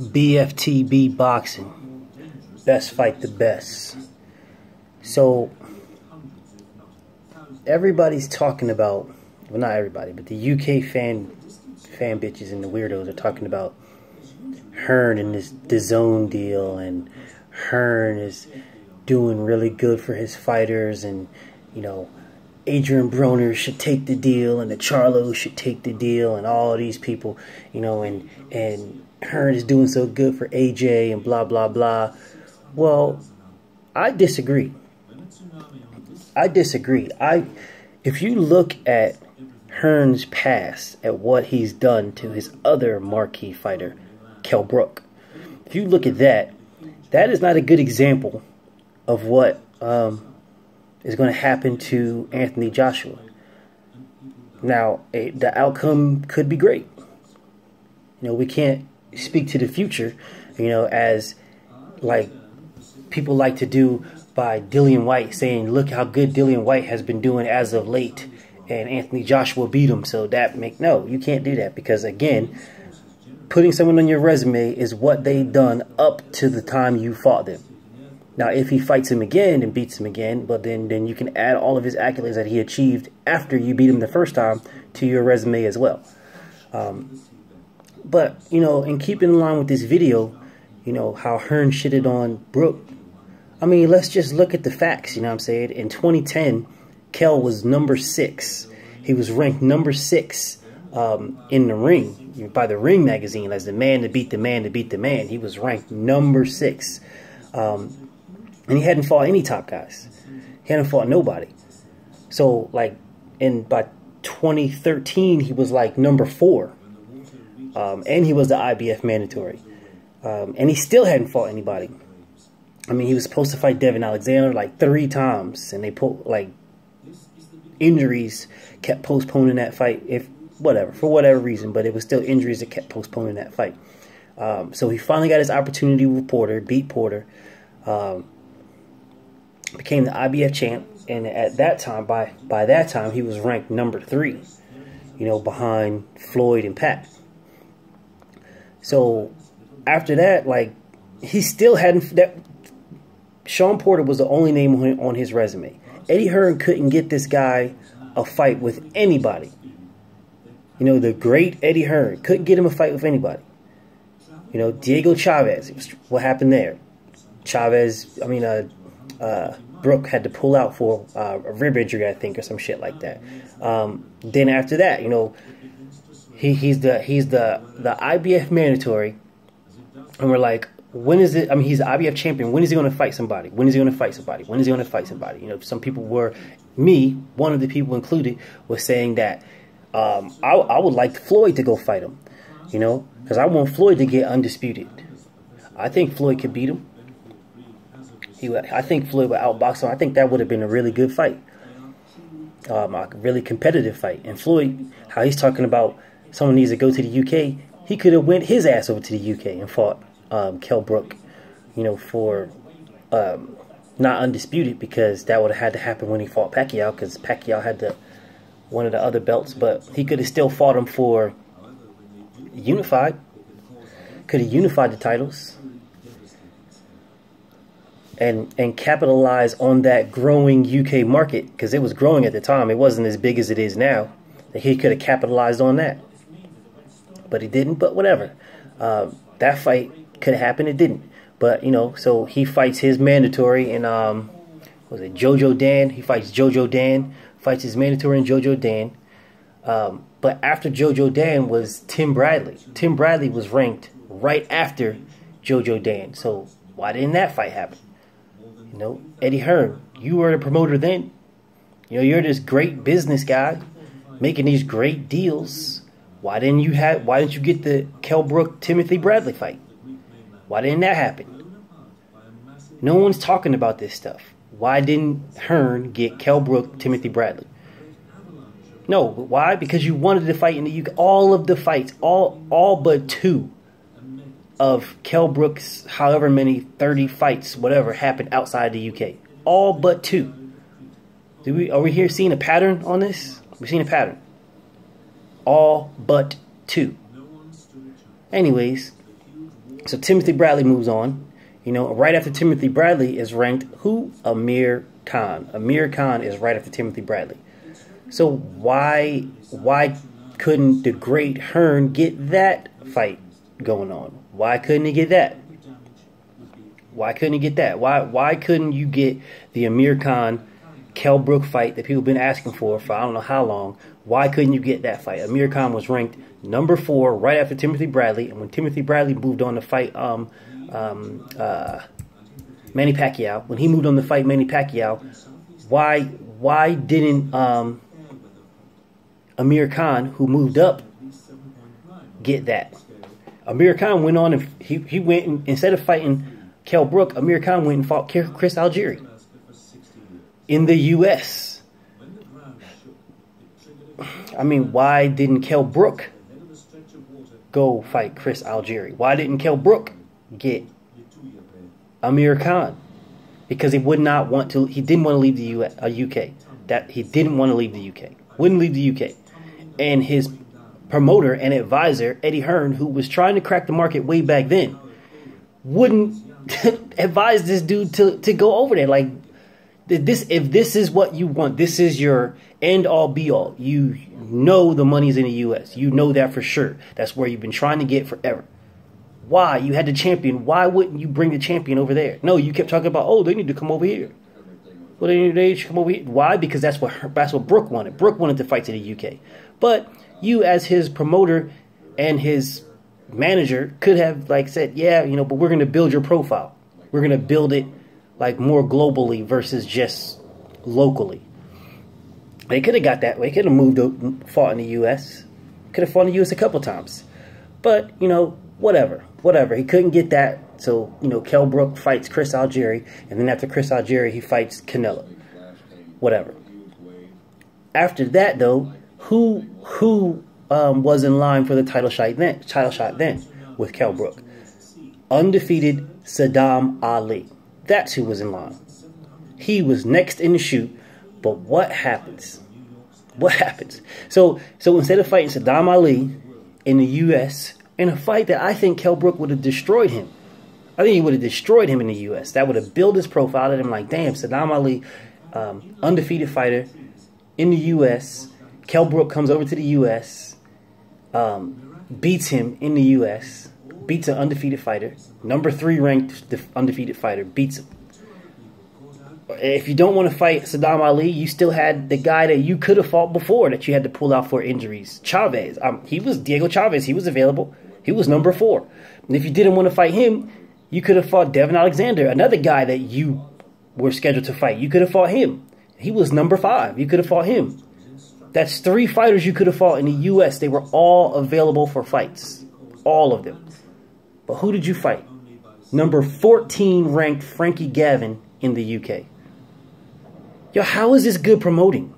BFTB boxing. Best fight the best. So everybody's talking about, well, not everybody, but the UK fan bitches and the weirdos are talking about Hearn and this DAZN deal, and Hearn is doing really good for his fighters, and you know, Adrian Broner should take the deal, and the Charlos should take the deal, and all of these people, you know, and Hearn is doing so good for AJ and blah blah blah. Well, I disagree. If you look at Hearn's past, at what he's done to his other marquee fighter, Kell Brook, if you look at that, that is not a good example of what is going to happen to Anthony Joshua. Now, the outcome could be great. You know, we can't speak to the future, you know, as like people like to do by Dillian White, saying, look how good Dillian White has been doing as of late, and Anthony Joshua beat him, so no, you can't do that, because again, putting someone on your resume is what they've done up to the time you fought them. Now, if he fights him again and beats him again, but then you can add all of his accolades that he achieved after you beat him the first time to your resume as well. But, you know, in keeping in line with this video, you know, how Hearn shitted on Brook, I mean, let's just look at the facts, you know what I'm saying? In 2010, Kell was number 6. He was ranked number 6 in the ring, by the Ring magazine, as the man to beat the man to beat the man. He was ranked number 6. And he hadn't fought any top guys. He hadn't fought nobody. So, like, by 2013, he was, like, number 4. And he was the IBF mandatory. And he still hadn't fought anybody. I mean, he was supposed to fight Devin Alexander, like, 3 times. And they put, like, injuries kept postponing that fight. For whatever reason. But it was still injuries that kept postponing that fight. So he finally got his opportunity with Porter, beat Porter. Became the IBF champ, and at that time, by that time, he was ranked number 3, you know, behind Floyd and Pat. So after that, like, he still hadn't. Sean Porter was the only name on his resume. Eddie Hearn couldn't get this guy a fight with anybody. You know, the great Eddie Hearn couldn't get him a fight with anybody. You know, Diego Chavez, what happened there? Brook had to pull out for a rib injury, I think, or some shit like that. Then after that, you know, he's the IBF mandatory, and we're like, when is it? I mean, he's the IBF champion. When is he going to fight somebody? When is he going to fight somebody? When is he going to fight somebody? You know, some people were, one of the people included, was saying that I would like Floyd to go fight him, you know, because I want Floyd to get undisputed. I think Floyd could beat him. I think Floyd would outbox him. I think that would have been a really good fight. A really competitive fight. And Floyd, how he's talking about someone needs to go to the UK, he could have went his ass over to the UK and fought Kell Brook, you know, for not undisputed, because that would have had to happen when he fought Pacquiao, because Pacquiao had one of the other belts, but he could have still fought him for unified. Could have unified the titles. And capitalize on that growing UK market, because it was growing at the time. It wasn't as big as it is now. He could have capitalized on that, but he didn't. But whatever. That fight could have happened. It didn't. But you know, so he fights his mandatory in was it Jojo Dan? He fights Jojo Dan. Fights his mandatory in Jojo Dan. But after Jojo Dan was Tim Bradley. Tim Bradley was ranked right after Jojo Dan. So why didn't that fight happen? You know, Eddie Hearn, you were the promoter then. You know, you're this great business guy making these great deals. Why didn't you get the Kell Brook Timothy Bradley fight? Why didn't that happen? No one's talking about this stuff. Why didn't Hearn get Kell Brook Timothy Bradley? No, why? Because you wanted to fight in the UK. All of the fights, all but 2 of Kell Brook's however many 30 fights, whatever, happened outside the UK. All but 2. Are we here seeing a pattern on this? We're seeing a pattern. All but 2. Anyways, So Timothy Bradley moves on. You know, right after Timothy Bradley is ranked, who? Amir Khan. Amir Khan is right after Timothy Bradley. So why couldn't the great Hearn get that fight going on? Why couldn't he get that? Why couldn't he get that? Why couldn't you get the Amir Khan Kell Brook fight that people have been asking for I don't know how long? Why couldn't you get that fight? Amir Khan was ranked number 4 right after Timothy Bradley, and when Timothy Bradley moved on to fight Manny Pacquiao, when he moved on to fight Manny Pacquiao, why didn't Amir Khan, who moved up, get that? Amir Khan went on and he went and, instead of fighting Kell Brook, Amir Khan went and fought Chris Algieri in the U.S. I mean, why didn't Kell Brook go fight Chris Algieri? Why didn't Kell Brook get Amir Khan? Because he would not want to. He didn't want to leave the UK. That he didn't want to leave the UK. Wouldn't leave the UK. And his promoter and advisor, Eddie Hearn, who was trying to crack the market way back then, wouldn't advise this dude to go over there. Like, if this is what you want, this is your end all be all. You know the money's in the US. You know that for sure. That's where you've been trying to get forever. Why? You had the champion. Why wouldn't you bring the champion over there? No, you kept talking about, oh, they need to come over here. Well, they should come over here. Why? Because that's what Brook wanted. Brook wanted to fight to the UK. But you, as his promoter and his manager, could have like said, yeah, you know, but we're going to build your profile. We're going to build it like more globally versus just locally. They could have got that way. Could have moved up, fought in the U.S. Could have fought in the U.S. a couple times. But, you know, whatever. He couldn't get that. So, you know, Kell Brook fights Chris Algieri. And then after Chris Algieri, he fights Canelo. Whatever. After that, though, who was in line for the title shot then with Kell Brook? Undefeated Saddam Ali. That's who was in line. He was next in the shoot. But what happens? What happens? So instead of fighting Saddam Ali in the U.S., in a fight that I think Kell Brook would have destroyed him. I think he would have destroyed him in the U.S. That would have built his profile at him like, damn, Saddam Ali, undefeated fighter in the U.S. Kell Brook comes over to the U.S., beats him in the U.S., beats an undefeated fighter, number 3 ranked undefeated fighter, beats him. If you don't want to fight Saddam Ali, you still had the guy that you could have fought before that you had to pull out for injuries. Chavez. He was Diego Chavez. He was available. He was number 4. And if you didn't want to fight him, you could have fought Devin Alexander, another guy that you were scheduled to fight. You could have fought him. He was number 5. You could have fought him. That's 3 fighters you could have fought in the U.S. They were all available for fights. All of them. But who did you fight? Number 14 ranked Frankie Gavin in the UK. Yo, how is this good promoting?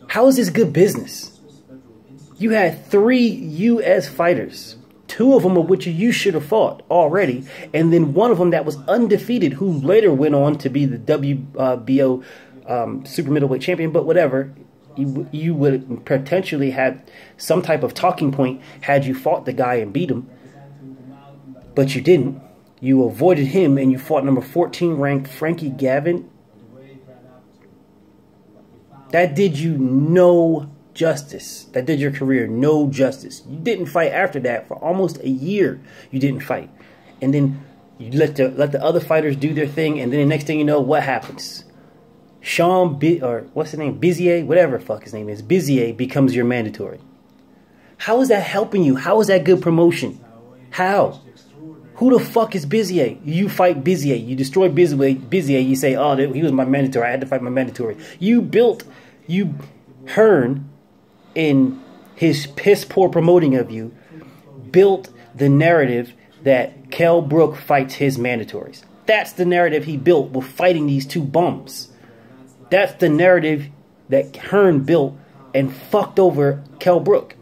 How is this good business? You had 3 U.S. fighters, 2 of them of which you should have fought already, and then one of them that was undefeated, who later went on to be the WBO super middleweight champion, but whatever. You would potentially have some type of talking point had you fought the guy and beat him, but you didn't. You avoided him and you fought number 14 ranked Frankie Gavin. That did you no justice. That did your career no justice. You didn't fight after that for almost a year. You didn't fight, and then you let the other fighters do their thing, and then the next thing you know, what happens? What's his name? Bizier, whatever the fuck his name is. Bizier becomes your mandatory. How is that helping you? How is that good promotion? How? Who the fuck is Bizier? You fight Bizier. You destroy Bizier. You say, oh, he was my mandatory. I had to fight my mandatory. You Hearn, in his piss poor promoting of you, built the narrative that Kell Brook fights his mandatories. That's the narrative he built with fighting these 2 bums. That's the narrative that Hearn built and fucked over Kell Brook.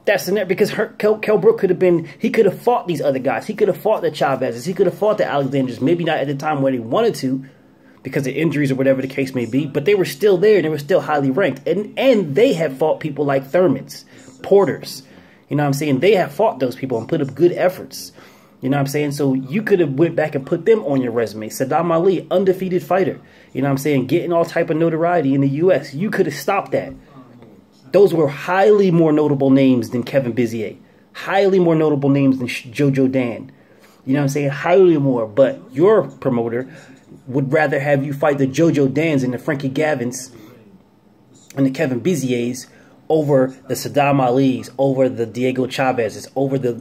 That's the narrative, because Kell Brook could have fought these other guys. He could have fought the Chavezes. He could have fought the Alexanders. Maybe not at the time when he wanted to, because of injuries or whatever the case may be, but they were still there and they were still highly ranked. And they have fought people like Thurmans, Porters. You know what I'm saying? They have fought those people and put up good efforts. You know what I'm saying? So you could have went back and put them on your resume. Saddam Ali, undefeated fighter. You know what I'm saying? Getting all type of notoriety in the U.S. You could have stopped that. Those were highly more notable names than Kevin Bizier. Highly more notable names than Jojo Dan. You know what I'm saying? Highly more. But your promoter would rather have you fight the Jojo Dans and the Frankie Gavins and the Kevin Biziers over the Saddam Ali's, over the Diego Chavez's, over the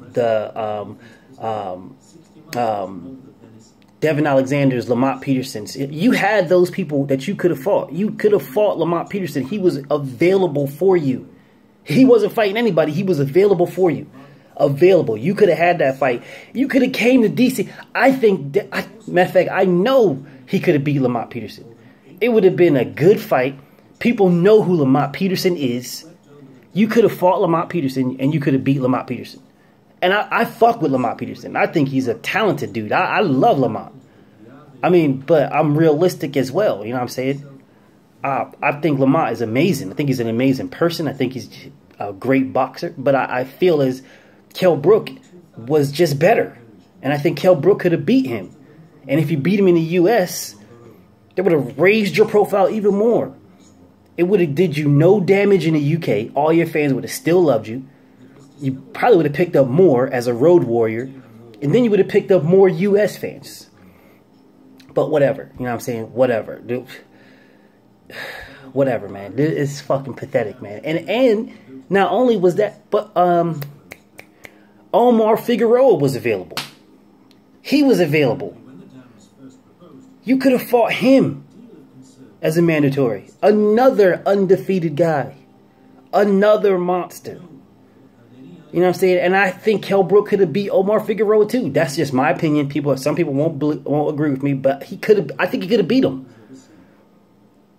Devin Alexander's, Lamont Peterson's. You had those people that you could have fought. You could have fought Lamont Peterson. He was available for you. He wasn't fighting anybody. He was available for you. Available. You could have had that fight. You could have came to DC. I think, matter of fact, I know he could have beat Lamont Peterson. It would have been a good fight. People know who Lamont Peterson is. You could have fought Lamont Peterson and you could have beat Lamont Peterson. And I fuck with Lamont Peterson. I think he's a talented dude. I love Lamont. I mean, but I'm realistic as well. You know what I'm saying? I think Lamont is amazing. I think he's an amazing person. I think he's a great boxer. But I feel as Kell Brook was just better. And I think Kell Brook could have beat him. And if you beat him in the U.S., that would have raised your profile even more. It would have did you no damage in the U.K. All your fans would have still loved you. You probably would have picked up more as a road warrior. And then you would have picked up more U.S. fans. But whatever. You know what I'm saying? Whatever. Dude. Whatever, man. It's fucking pathetic, man. And not only was that, but Omar Figueroa was available. He was available. You could have fought him as a mandatory. Another undefeated guy. Another monster. You know what I'm saying? And I think Kell Brook could have beat Omar Figueroa too. That's just my opinion. Some people won't agree with me, but he could have. I think he could have beat him.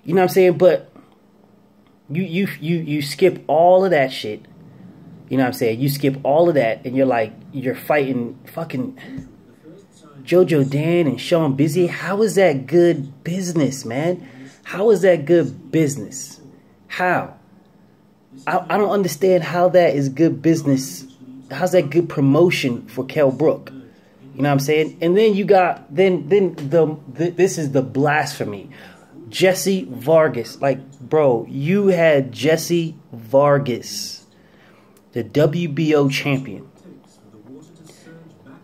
You know what I'm saying? But you skip all of that shit. You know what I'm saying? You skip all of that, and you're fighting fucking Jojo Dan and Sean Bizier. How is that good business, man? How is that good business? How? I don't understand how that is good business. How's that good promotion for Kell Brook? You know what I'm saying? And then you got this is the blasphemy. Jesse Vargas, bro, you had Jesse Vargas, the WBO champion.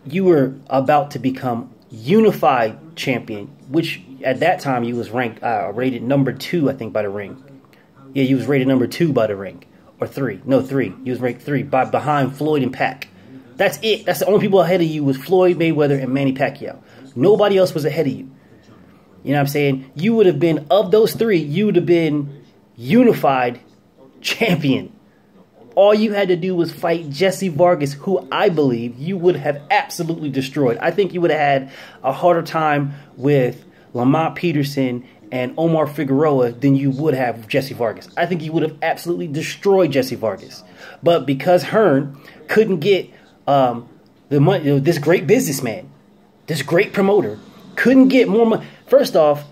You were about to become unified champion, which at that time you was ranked rated number 2, I think, by the Ring. Yeah, you was rated number 2 by the Ring. Or 3. No, 3. He was ranked 3 behind Floyd and Pac. That's it. That's the only people ahead of you was Floyd Mayweather and Manny Pacquiao. Nobody else was ahead of you. You know what I'm saying? You would have been, of those 3, you would have been unified champion. All you had to do was fight Jesse Vargas, who I believe you would have absolutely destroyed. I think you would have had a harder time with Lamont Peterson and Omar Figueroa than you would have with Jesse Vargas. I think you would have absolutely destroyed Jesse Vargas. But because Hearn couldn't get the money, this great businessman, this great promoter, couldn't get more money. First off,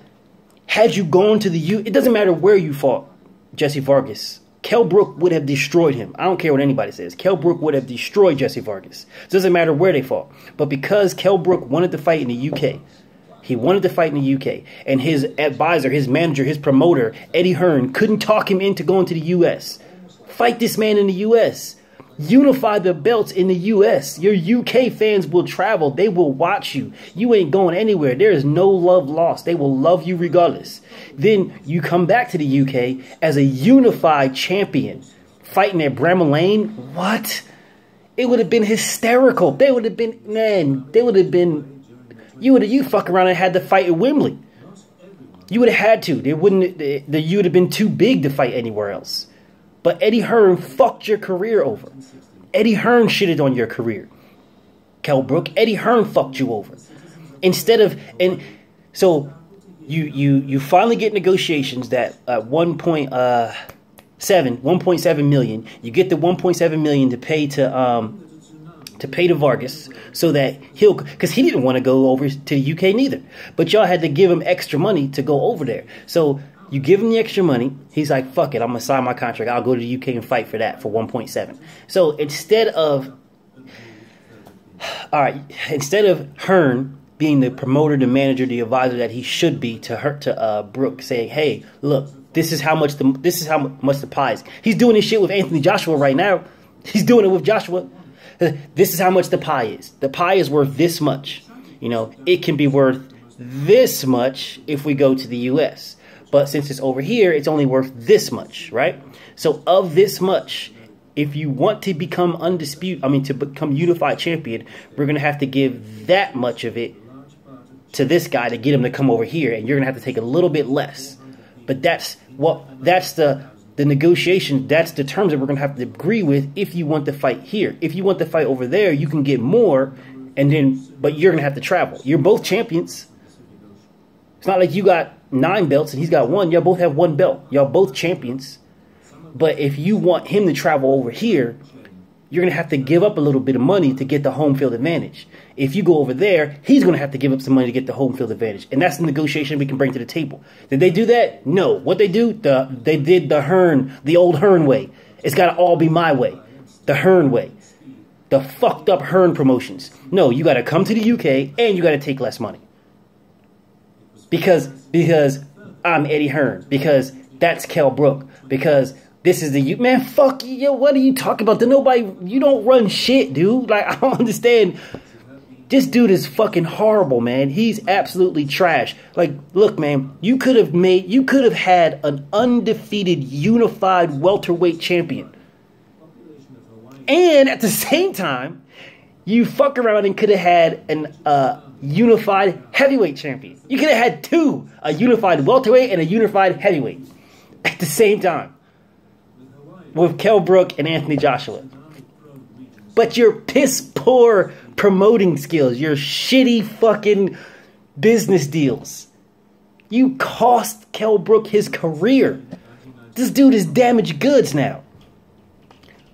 had you gone to the it doesn't matter where you fought Jesse Vargas. Kell Brook would have destroyed him. I don't care what anybody says. Kell Brook would have destroyed Jesse Vargas. It doesn't matter where they fought. But because Kell Brook wanted to fight in the UK, he wanted to fight in the UK, and his advisor, his manager, his promoter, Eddie Hearn, couldn't talk him into going to the US. Fight this man in the US. Unify the belts in the US. Your UK fans will travel. They will watch you. You ain't going anywhere. There is no love lost. They will love you regardless. Then you come back to the UK as a unified champion, fighting at Bramall Lane. What? It would have been hysterical. They would have been, man, they would have been, you fuck around and had to fight at Wembley. You would have had to. You would have been too big to fight anywhere else. But Eddie Hearn fucked your career over. Eddie Hearn shitted on your career. Kell Brook, Eddie Hearn fucked you over. So you finally get negotiations that at 1.7 million. You get the 1.7 million to pay to Vargas so that because he didn't want to go over to the UK neither. But y'all had to give him extra money to go over there. So you give him the extra money. He's like, fuck it, I'm going to sign my contract. I'll go to the UK and fight for that for 1.7. So instead of All right, instead of Hearn being the promoter, the manager, the advisor that he should be to Brook, saying, "Hey, look, this is how much the pie is." He's doing this shit with Anthony Joshua right now. He's doing it with Joshua. This is how much the pie is. The pie is worth this much. You know, it can be worth this much if we go to the U.S. But since it's over here, it's only worth this much, right? So of this much, if you want to become to become unified champion, we're going to have to give that much of it to this guy to get him to come over here. And you're going to have to take a little bit less. But that's the negotiation. That's the terms that we're going to have to agree with if you want to fight here. If you want to fight over there, you can get more, but you're going to have to travel. You're both champions. It's not like you got 9 belts and he's got 1. Y'all both have 1 belt. Y'all both champions. But if you want him to travel over here, you're going to have to give up a little bit of money to get the home field advantage. If you go over there, he's going to have to give up some money to get the home field advantage. And that's the negotiation we can bring to the table. Did they do that? No. What they do? They did the old Hearn way. It's got to all be my way. The Hearn way. The fucked up Hearn promotions. No, you got to come to the UK and you got to take less money. Because I'm Eddie Hearn. Because that's Kell Brook. Because this is the man. Fuck you. Yo, what are you talking about? You don't run shit, dude. Like, I don't understand. This dude is fucking horrible, man. He's absolutely trash. Like, look, man, you could have had an undefeated unified welterweight champion. And at the same time, you fuck around and could have had an unified heavyweight champion. You could have had 2, a unified welterweight and a unified heavyweight at the same time with Kell Brook and Anthony Joshua. But your piss poor promoting skills, your shitty fucking business deals, you cost Kell Brook his career. This dude is damaged goods now.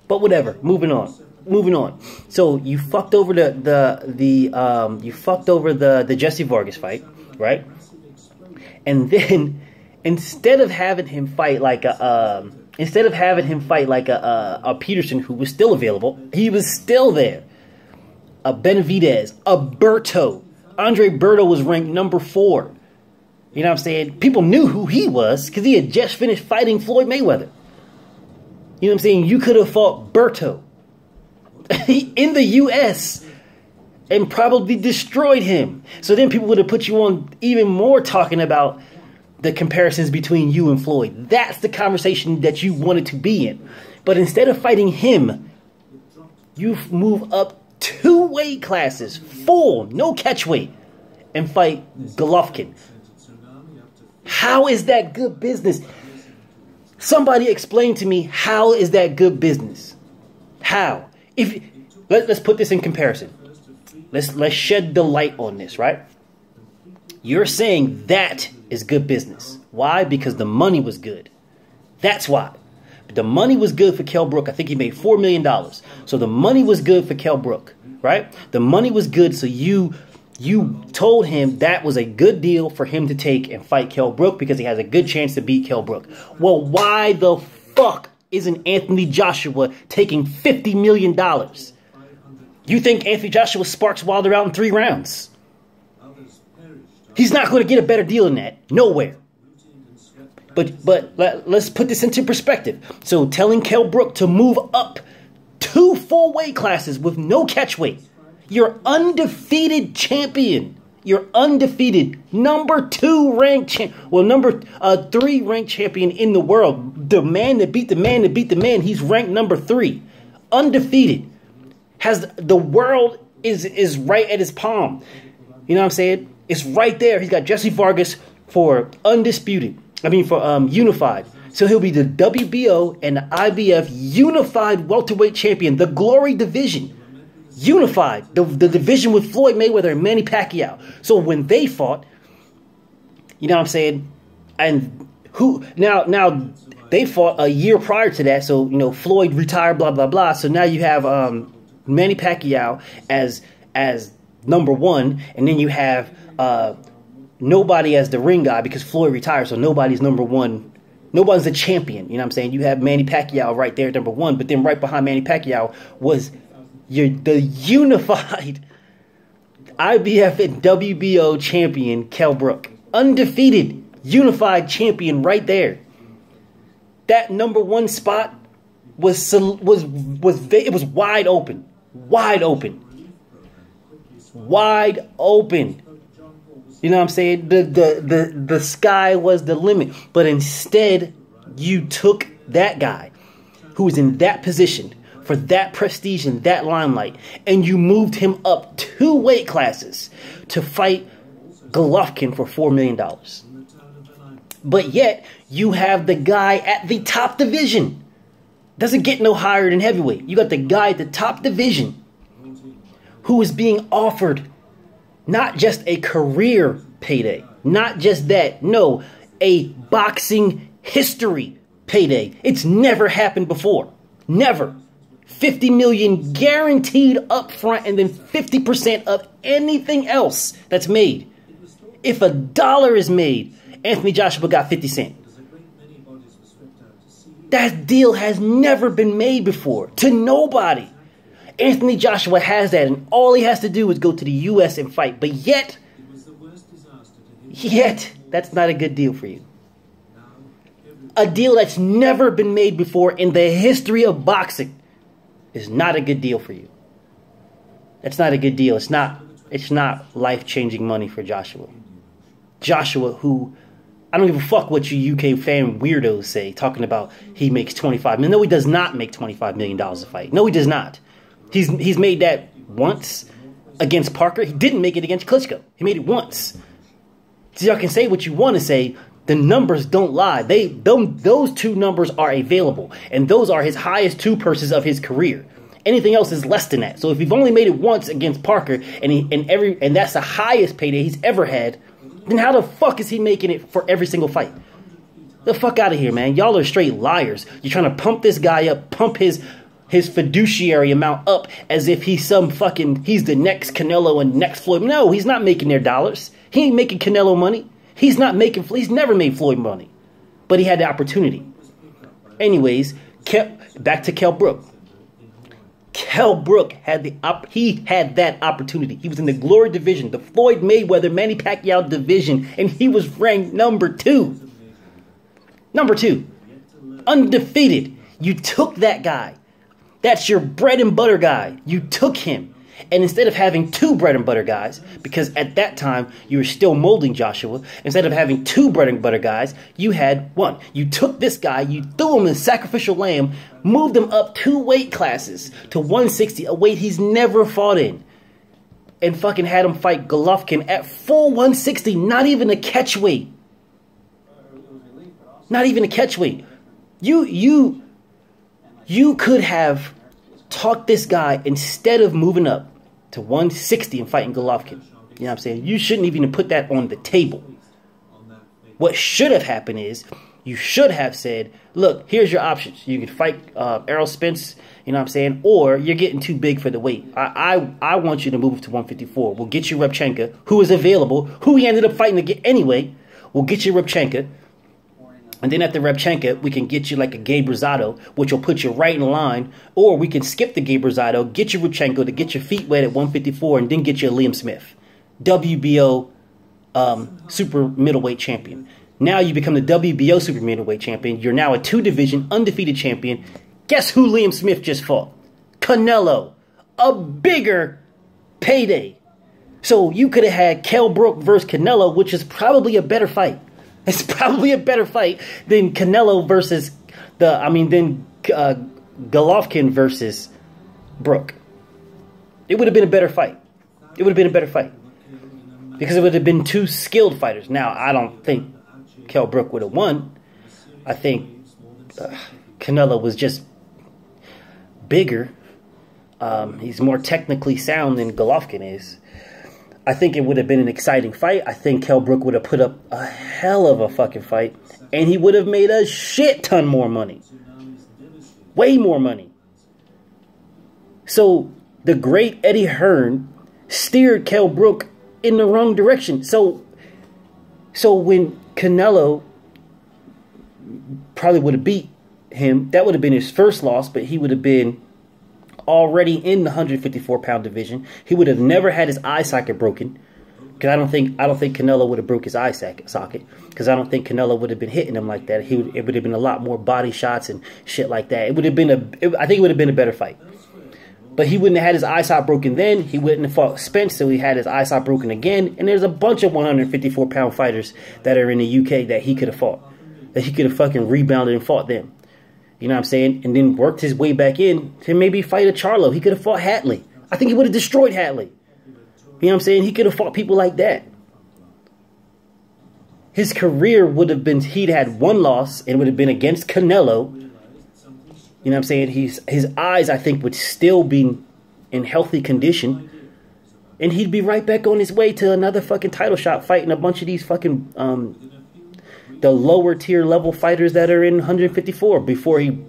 But whatever, moving on. So you fucked over the Jesse Vargas fight, right? And then instead of having him fight like a Peterson, who was still available, he was still there. A Benavidez, a Berto. Andre Berto was ranked number 4. You know what I'm saying? People knew who he was because he had just finished fighting Floyd Mayweather. You know what I'm saying? You could have fought Berto in the U.S. and probably destroyed him. So then people would have put you on even more talking about the comparisons between you and Floyd. That's the conversation that you wanted to be in. But instead of fighting him, you move up 2 weight classes, full, no catch weight, and fight Golovkin. How is that good business? Somebody explain to me, how is that good business? How? Let's put this in comparison. Let's shed the light on this, right? You're saying that is good business. Why? Because the money was good. That's why. The money was good for Kell Brook. I think he made $4 million. So the money was good for Kell Brook, right? The money was good, so you told him that was a good deal for him to take and fight Kell Brook because he has a good chance to beat Kell Brook. Well, why the fuck isn't Anthony Joshua taking $50 million? You think Anthony Joshua sparks Wilder out in 3 rounds? He's not going to get a better deal than that. Nowhere. But let's put this into perspective. So telling Kell Brook to move up 2 full weight classes with no catch weight. You're undefeated champion. You're undefeated. Number 2 ranked number 3 ranked champion in the world. The man that beat the man that beat the man. He's ranked number 3. Undefeated. Has the world is right at his palm. You know what I'm saying? It's right there. He's got Jesse Vargas for undisputed. For unified. So he'll be the WBO and the IBF unified welterweight champion. The Glory division. Unified. The division with Floyd Mayweather and Manny Pacquiao. So when they fought, you know what I'm saying? And now they fought a year prior to that. So, you know, Floyd retired, blah, blah, blah. So now you have Manny Pacquiao as number 1. And then you have nobody as the ring guy because Floyd retired, so nobody's number 1. Nobody's the champion. You know what I'm saying? You have Manny Pacquiao right there, number 1, but then right behind Manny Pacquiao was You're the unified IBF and WBO champion, Kell Brook. Undefeated, unified champion right there. That number one spot was wide open. Wide open. Wide open. You know what I'm saying? The sky was the limit. But instead, you took that guy who was in that position for that prestige and that limelight, and you moved him up 2 weight classes to fight Golovkin for $4 million. But yet, you have the guy at the top division. Doesn't get no higher than heavyweight. You got the guy at the top division who is being offered not just a career payday, not just that, no, a boxing history payday. It's never happened before. Never. 50 million guaranteed up front, and then 50% of anything else that's made. If $1 is made, Anthony Joshua got 50 cents. That deal has never been made before to nobody. Anthony Joshua has that, and all he has to do is go to the U.S. and fight. But yet, that's not a good deal for you. A deal that's never been made before in the history of boxing is not a good deal for you. That's not a good deal. It's not life-changing money for Joshua. Joshua, who, I don't give a fuck what you UK fan weirdos say, talking about he makes $25 million. No, he does not make $25 million a fight. No, he does not. He's made that once against Parker. He didn't make it against Klitschko. He made it once. So y'all can say what you want to say. The numbers don't lie. Those 2 numbers are available, and those are his highest 2 purses of his career. Anything else is less than that. So if you've only made it once against Parker, and that's the highest payday he's ever had, then how the fuck is he making it for every single fight? The fuck out of here, man. Y'all are straight liars. You're trying to pump this guy up, pump his fiduciary amount up as if he's he's the next Canelo and next Floyd. No, he's not making their dollars. He ain't making Canelo money. He's never made Floyd money. But he had the opportunity. Anyways, back to Kell Brook. Kell Brook had that opportunity. He was in the Glory division, the Floyd Mayweather, Manny Pacquiao division, and he was ranked number 2. Number 2. Undefeated. You took that guy. That's your bread and butter guy. You took him. And instead of having 2 bread and butter guys, because at that time you were still molding Joshua, instead of having 2 bread and butter guys, you had 1. You took this guy, you threw him in sacrificial lamb, moved him up 2 weight classes to 160, a weight he's never fought in, and fucking had him fight Golovkin at full 160, not even a catch weight. Not even a catch weight. You could have talked this guy, instead of moving up to 160 and fighting Golovkin. You know what I'm saying? You shouldn't even put that on the table. What should have happened is, you should have said, look, here's your options. You can fight Errol Spence, you know what I'm saying? Or you're getting too big for the weight. I want you to move to 154. We'll get you Repchenka, who is available, who he ended up fighting to get anyway. We'll get you Repchenka. And then after Repchenka, we can get you like a Gabe Rosado, which will put you right in line. Or we can skip the Gabe Rosado, get you Repchenka to get your feet wet at 154, and then get you a Liam Smith, WBO super middleweight champion. Now you become the WBO super middleweight champion. You're now a 2-division undefeated champion. Guess who Liam Smith just fought? Canelo. A bigger payday. So you could have had Kell Brook versus Canelo, which is probably a better fight. It's probably a better fight than Canelo versus Golovkin versus Brook. It would have been a better fight. It would have been a better fight. Because it would have been 2 skilled fighters. Now, I don't think Kell Brook would have won. I think Canelo was just bigger. He's more technically sound than Golovkin is. I think it would have been an exciting fight. I think Kell Brook would have put up a hell of a fucking fight. And he would have made a shit ton more money. Way more money. So, the great Eddie Hearn steered Kell Brook in the wrong direction. So when Canelo probably would have beat him, that would have been his first loss, but he would have been already in the 154-pound division. He would have never had his eye socket broken. Because I don't think Canelo would have broke his eye socket. Because I don't think Canelo would have been hitting him like that. It would have been a lot more body shots and shit like that. It would have been I think it would have been a better fight. But he wouldn't have had his eye socket broken then. He wouldn't have fought Spence, so he had his eye socket broken again. And there's a bunch of 154-pound fighters that are in the UK that he could have fought. That he could have fucking rebounded and fought them. You know what I'm saying? And then worked his way back in to maybe fight a Charlo. He could have fought Hatley. I think he would have destroyed Hatley. You know what I'm saying? He could have fought people like that. His career would have been, he'd had one loss, and it would have been against Canelo. You know what I'm saying? His eyes, I think, would still be in healthy condition. And he'd be right back on his way to another fucking title shot, fighting a bunch of these fucking, the lower tier level fighters that are in 154 before he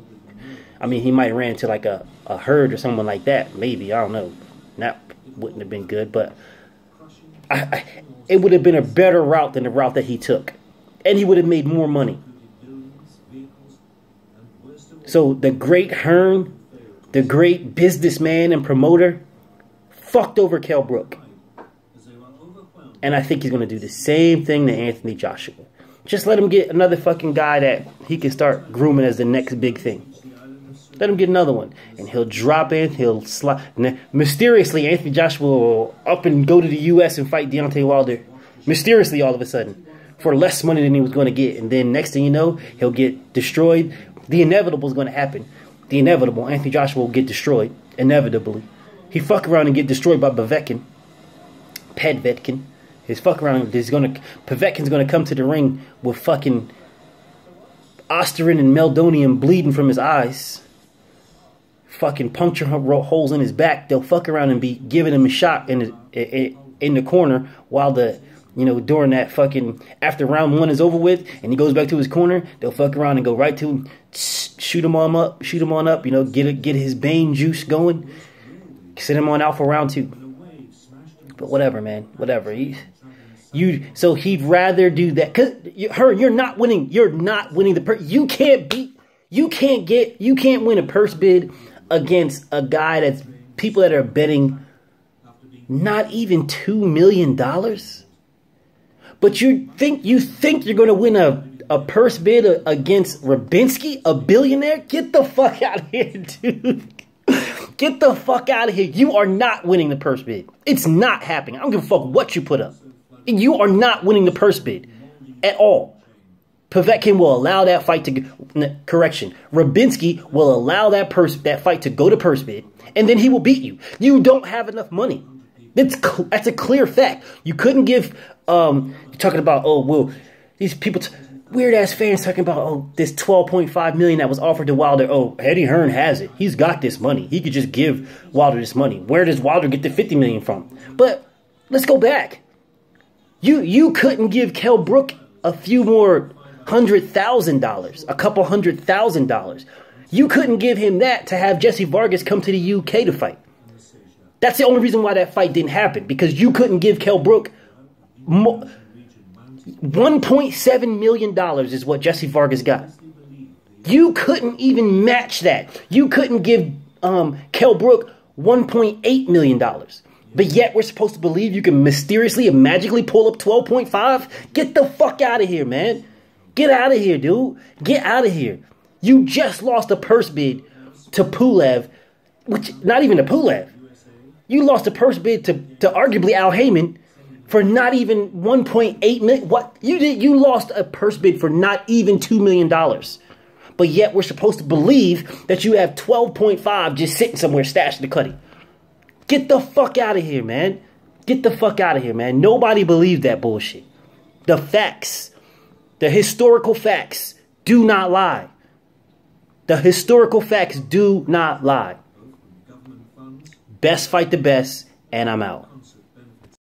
might have ran into like a Hearn or someone like that. Maybe, I don't know. That wouldn't have been good, but it would have been a better route than the route that he took. And he would have made more money. So the great Hearn, the great businessman and promoter, fucked over Kell Brook. And I think he's going to do the same thing to Anthony Joshua. Just let him get another fucking guy that he can start grooming as the next big thing. Let him get another one. And he'll drop in, he'll slide. Mysteriously, Anthony Joshua will up and go to the U.S. and fight Deontay Wilder. Mysteriously, all of a sudden. For less money than he was going to get. And then next thing you know, he'll get destroyed. The inevitable is going to happen. The inevitable. Anthony Joshua will get destroyed. Inevitably. He fuck around and get destroyed by Povetkin. His fuck around. Povetkin's going to come to the ring with fucking Osterin and Meldonium bleeding from his eyes. Fucking puncture holes in his back. They'll fuck around and be giving him a shot in the corner while during that fucking, after round one is over with and he goes back to his corner, they'll fuck around and go right to him, shoot him on up, get his Bane juice going, send him on out for round two. But whatever, man, whatever. So he'd rather do that. Cause you're not winning. You're not winning the purse. You can't win a purse bid against a guy that's people that are betting not even $2 million. But you think you're going to win a purse bid against Rabinski, a billionaire? Get the fuck out of here, dude. Get the fuck out of here. You are not winning the purse bid. It's not happening. I don't give a fuck what you put up. You are not winning the purse bid at all. Povetkin will allow that fight to... Correction. Rabinski will allow that fight to go to purse bid, and then he will beat you. You don't have enough money. That's a clear fact. You couldn't give... you're talking about, oh, well, these people... Weird-ass fans talking about, oh, this $12.5 million that was offered to Wilder. Oh, Eddie Hearn has it. He's got this money. He could just give Wilder this money. Where does Wilder get the $50 million from? But let's go back. You couldn't give Kell Brook a few more $100,000, a couple $100,000. You couldn't give him that to have Jesse Vargas come to the UK to fight. That's the only reason why that fight didn't happen, because you couldn't give Kell Brook $1.7 million is what Jesse Vargas got. You couldn't even match that. You couldn't give Kell Brook $1.8 million. But yet we're supposed to believe you can mysteriously and magically pull up 12.5? Get the fuck out of here, man. Get out of here, dude. Get out of here. You just lost a purse bid to Pulev, which not even to Pulev. You lost a purse bid to arguably Al Heyman for not even 1.8 million. What you did? You lost a purse bid for not even $2 million. But yet we're supposed to believe that you have 12.5 just sitting somewhere stashed in the cutty. Get the fuck out of here, man. Get the fuck out of here, man. Nobody believed that bullshit. The facts, the historical facts do not lie. The historical facts do not lie. Best fight the best, and I'm out.